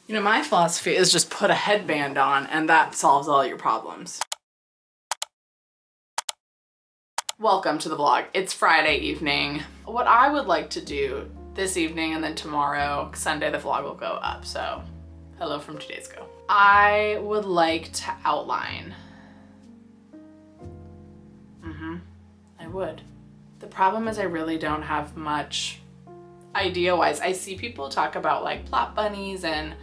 You know, my philosophy is just put a headband on and that solves all your problems. Welcome to the vlog. It's Friday evening. What I would like to do this evening and then tomorrow, Sunday, the vlog will go up. So hello from 2 days ago. I would like to outline. I would. The problem is I really don't have much idea-wise. I see people talk about like plot bunnies and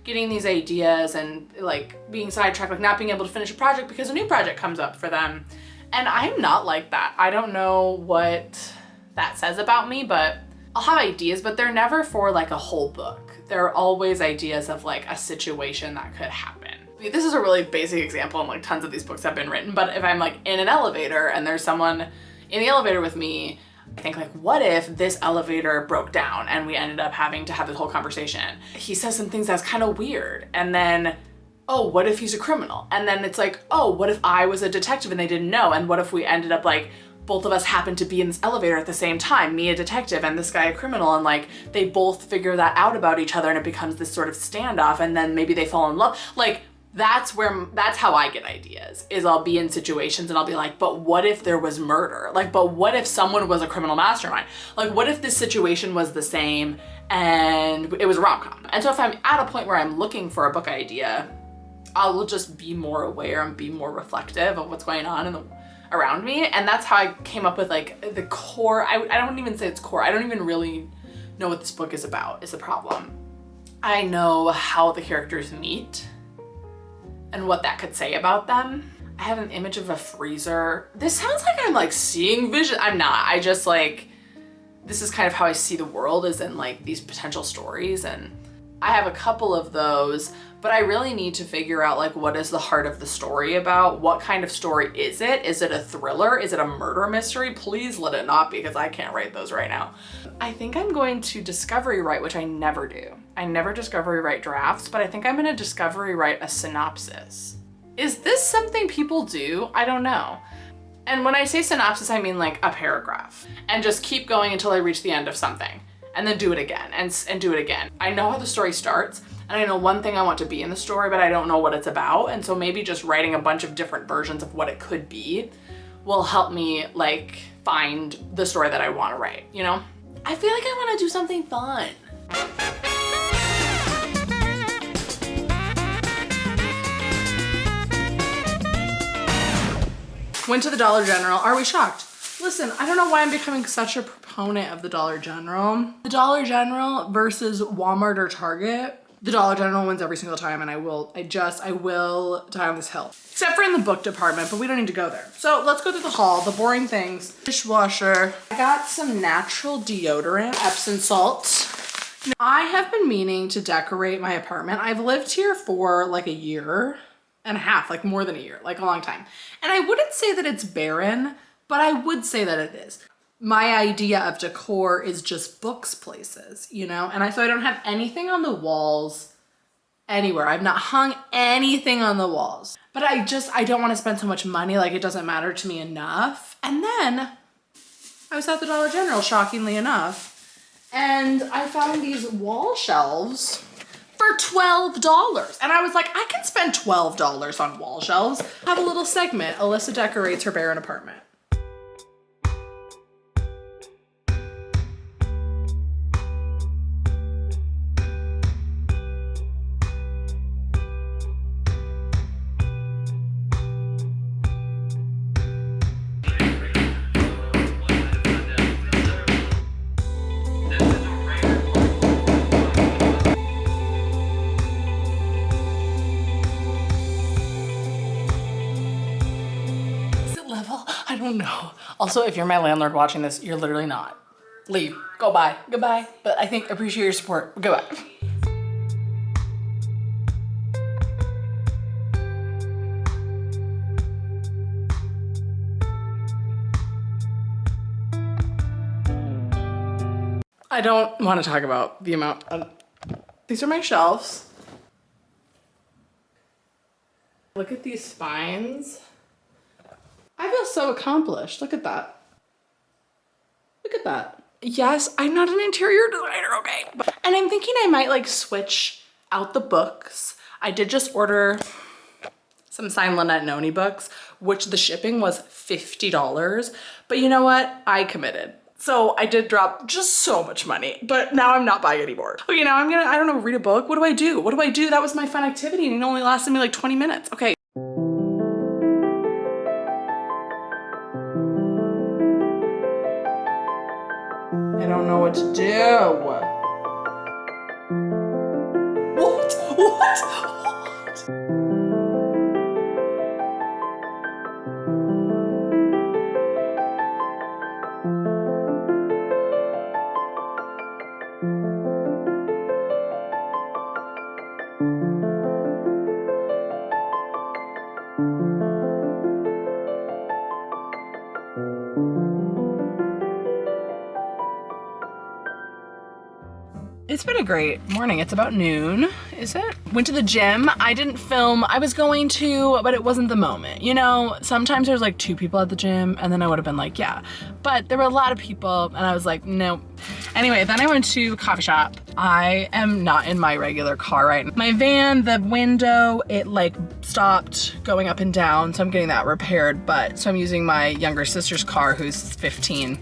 getting these ideas and like being sidetracked, like not being able to finish a project because a new project comes up for them. And I'm not like that. I don't know what that says about me, but I'll have ideas, but they're never for like a whole book. They're always ideas of like a situation that could happen. This is a really basic example, and like tons of these books have been written, but if I'm like in an elevator and there's someone in the elevator with me, I think like, what if this elevator broke down and we ended up having to have this whole conversation? He says some things that's kind of weird. And then, oh, what if he's a criminal? And then it's like, oh, what if I was a detective and they didn't know? And what if we ended up like, both of us happened to be in this elevator at the same time, me a detective and this guy a criminal, and like they both figure that out about each other and it becomes this sort of standoff, and then maybe they fall in love. Like that's how I get ideas, is I'll be in situations and I'll be like, but what if there was murder? Like, but what if someone was a criminal mastermind? Like, what if this situation was the same and it was a rom-com? And so if I'm at a point where I'm looking for a book idea, I will just be more aware and be more reflective of what's going on around me. And that's how I came up with like the core. I don't even say it's core. I don't even really know what this book is about, is the problem. I know how the characters meet and what that could say about them. I have an image of a freezer. This sounds like I'm like seeing vision. I'm not. I just like, this is kind of how I see the world, is in like these potential stories. And I have a couple of those, but I really need to figure out like, what is the heart of the story about? What kind of story is it? Is it a thriller? Is it a murder mystery? Please let it not, because I can't write those right now. I think I'm going to discovery write, which I never do. I never discovery write drafts, but I think I'm gonna discovery write a synopsis. Is this something people do? I don't know. And when I say synopsis, I mean like a paragraph, and just keep going until I reach the end of something, and then do it again and do it again. I know how the story starts, and I know one thing I want to be in the story, but I don't know what it's about. And so maybe just writing a bunch of different versions of what it could be will help me like find the story that I want to write, you know? I feel like I want to do something fun. Went to the Dollar General. Are we shocked? Listen, I don't know why I'm becoming such a proponent of the Dollar General. The Dollar General versus Walmart or Target. The Dollar General wins every single time, and I will die on this hill. Except for in the book department, but we don't need to go there. So let's go to the haul, the boring things. Dishwasher. I got some natural deodorant, Epsom salt. I have been meaning to decorate my apartment. I've lived here for like a year and a half, like more than a year, like a long time. And I wouldn't say that it's barren, but I would say that it is. My idea of decor is just books places, you know? And so I don't have anything on the walls anywhere. I've not hung anything on the walls, but I don't want to spend so much money. Like, it doesn't matter to me enough. And then I was at the Dollar General, shockingly enough, and I found these wall shelves for $12. And I was like, I can spend $12 on wall shelves. Have a little segment, Alyssa decorates her barren apartment. I don't know. Also, if you're my landlord watching this, you're literally not. Leave. Go bye. Goodbye. But I think appreciate your support. Goodbye. I don't want to talk about the amount of... These are my shelves. Look at these spines. I feel so accomplished. Look at that. Look at that. Yes, I'm not an interior designer, okay? And I'm thinking I might like switch out the books. I did just order some signed Lynette Noni books, which the shipping was $50. But you know what? I committed. So I did drop just so much money, but now I'm not buying anymore. Okay, now I'm gonna, I don't know, read a book. What do I do? What do I do? That was my fun activity and it only lasted me like 20 minutes. Okay. I don't know what to do. What? It's been a great morning. It's about noon, is it? Went to the gym. I didn't film. I was going to, but it wasn't the moment. You know, sometimes there's like 2 people at the gym and then I would have been like, yeah. But there were a lot of people and I was like, no. Anyway, then I went to a coffee shop. I am not in my regular car right now. My van, the window, it like stopped going up and down. So I'm getting that repaired. But so I'm using my younger sister's car who's 15.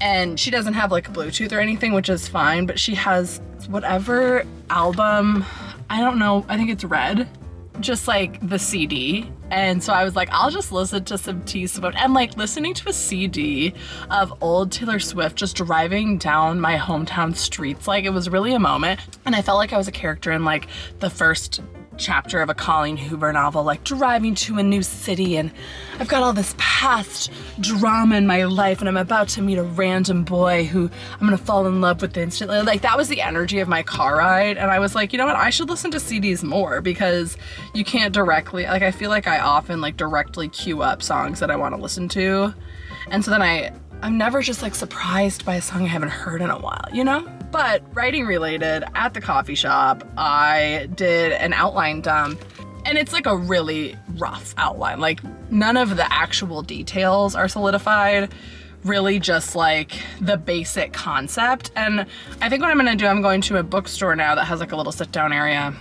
And she doesn't have like Bluetooth or anything, which is fine, but she has whatever album, I don't know, I think it's Red, just like the CD. And so I was like, I'll just listen to some T Swift. And like listening to a CD of old Taylor Swift just driving down my hometown streets, like it was really a moment. And I felt like I was a character in like the first chapter of a Colleen Hoover novel, like driving to a new city and I've got all this past drama in my life and I'm about to meet a random boy who I'm gonna fall in love with instantly. Like that was the energy of my car ride and I was like, you know what, I should listen to CDs more because you can't directly, like I feel like I often like directly queue up songs that I want to listen to, and so then I'm never just like surprised by a song I haven't heard in a while, you know? But writing related, at the coffee shop, I did an outline dump and it's like a really rough outline. Like none of the actual details are solidified, really just like the basic concept. And I think what I'm gonna do, I'm going to a bookstore now that has like a little sit down area.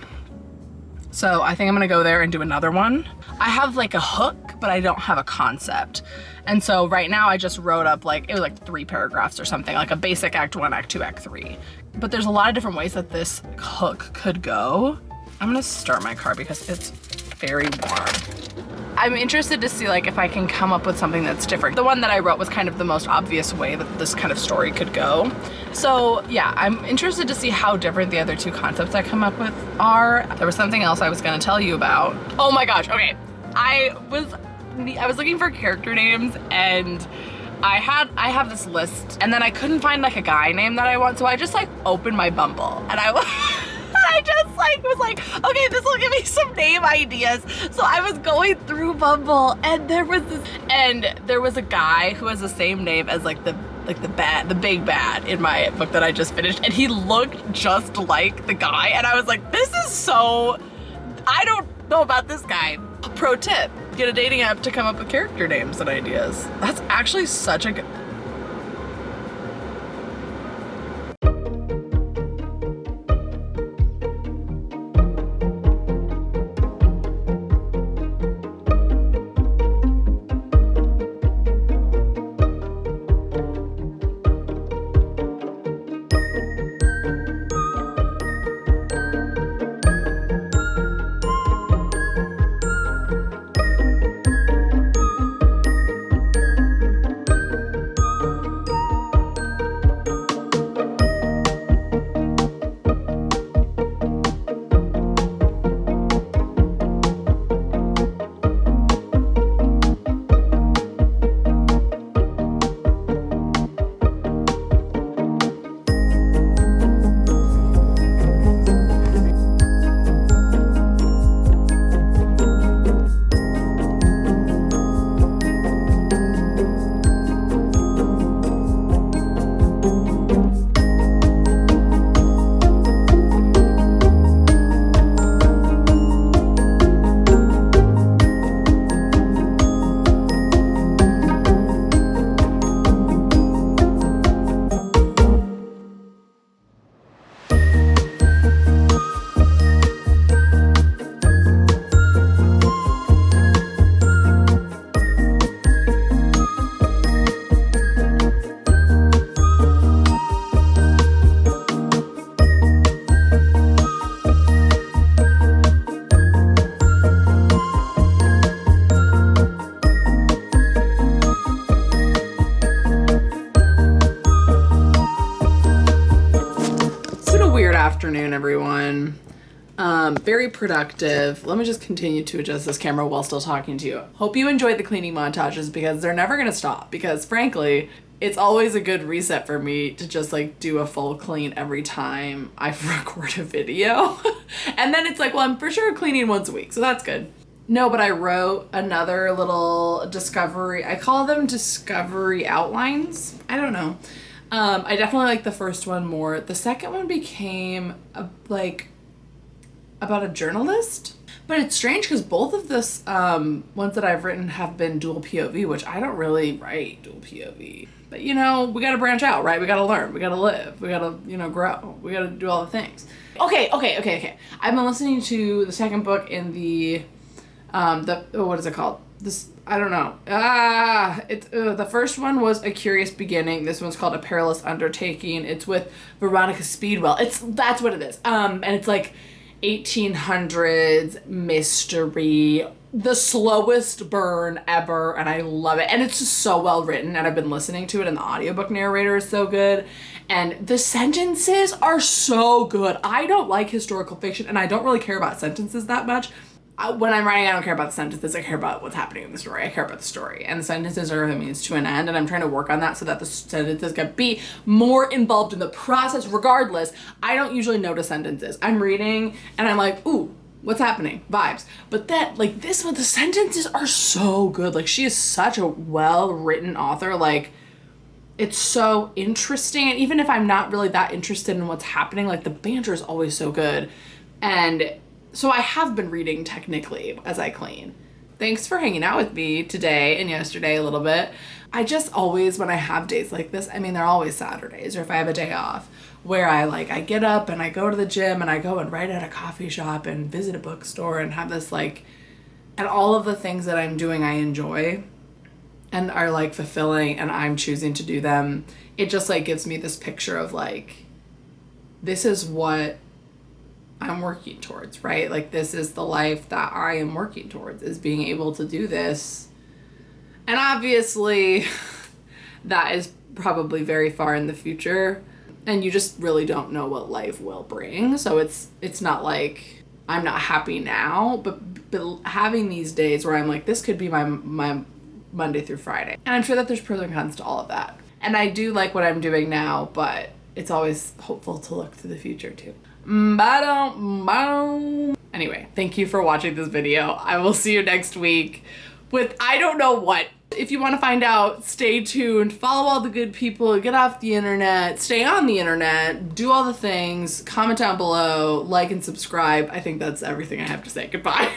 So I think I'm gonna go there and do another one. I have like a hook, but I don't have a concept. And so right now I just wrote up like, it was like 3 paragraphs or something, like a basic act 1, act 2, act 3. But there's a lot of different ways that this hook could go. I'm gonna start my car because it's very warm. I'm interested to see like if I can come up with something that's different. The one that I wrote was kind of the most obvious way that this kind of story could go. So yeah, I'm interested to see how different the other 2 concepts I come up with are. There was something else I was gonna tell you about. Oh my gosh, okay. I was looking for character names and I have this list and then I couldn't find like a guy name that I want, so I just like opened my Bumble and I just like was like, okay, this will give me some name ideas. So I was going through Bumble and there was a guy who has the same name as like the big bad in my book that I just finished, and he looked just like the guy and I was like, this is so, I don't know about this guy. Pro tip, get a dating app to come up with character names and ideas. That's actually such a good... everyone. Very productive. Let me just continue to adjust this camera while still talking to you. Hope you enjoyed the cleaning montages because they're never gonna stop, because frankly, it's always a good reset for me to just like do a full clean every time I record a video. And then it's like, well, I'm for sure cleaning once a week, so that's good. No, but I wrote another little discovery. I call them discovery outlines. I don't know. I definitely like the first one more. The second one became about a journalist. But it's strange because both of this ones that I've written have been dual POV, which I don't really write dual POV. But you know, we gotta branch out, right? We gotta learn, we gotta live, we gotta, you know, grow, we gotta do all the things. Okay. I've been listening to the second book in the what is it called? This, I don't know. The first one was A Curious Beginning. This one's called A Perilous Undertaking. It's with Veronica Speedwell. That's what it is. And it's like 1800s mystery, the slowest burn ever, and I love it. And it's just so well written, and I've been listening to it, and the audiobook narrator is so good, and the sentences are so good. I don't like historical fiction, and I don't really care about sentences that much. When I'm writing, I don't care about the sentences. I care about what's happening in the story. I care about the story. And the sentences are a means to an end. And I'm trying to work on that so that the sentences can be more involved in the process. Regardless, I don't usually notice sentences. I'm reading and I'm like, ooh, what's happening? Vibes. But that, like this one, the sentences are so good. Like she is such a well-written author. Like it's so interesting. And even if I'm not really that interested in what's happening, like the banter is always so good. And so I have been reading technically as I clean. Thanks for hanging out with me today and yesterday a little bit. I just always, when I have days like this, I mean, they're always Saturdays, or if I have a day off, where I get up and I go to the gym and I go and write at a coffee shop and visit a bookstore and have this like, and all of the things that I'm doing I enjoy and are like fulfilling and I'm choosing to do them. It just like gives me this picture of like, this is what I'm working towards, right? Like this is the life that I am working towards, is being able to do this. And obviously that is probably very far in the future and you just really don't know what life will bring. So it's not like I'm not happy now, but having these days where I'm like, this could be my Monday through Friday. And I'm sure that there's pros and cons to all of that. And I do like what I'm doing now, but it's always hopeful to look to the future too. Anyway, thank you for watching this video. I will see you next week with I don't know what. If you want to find out, stay tuned, follow all the good people, get off the internet, stay on the internet, do all the things, comment down below, like and subscribe. I think that's everything I have to say. Goodbye.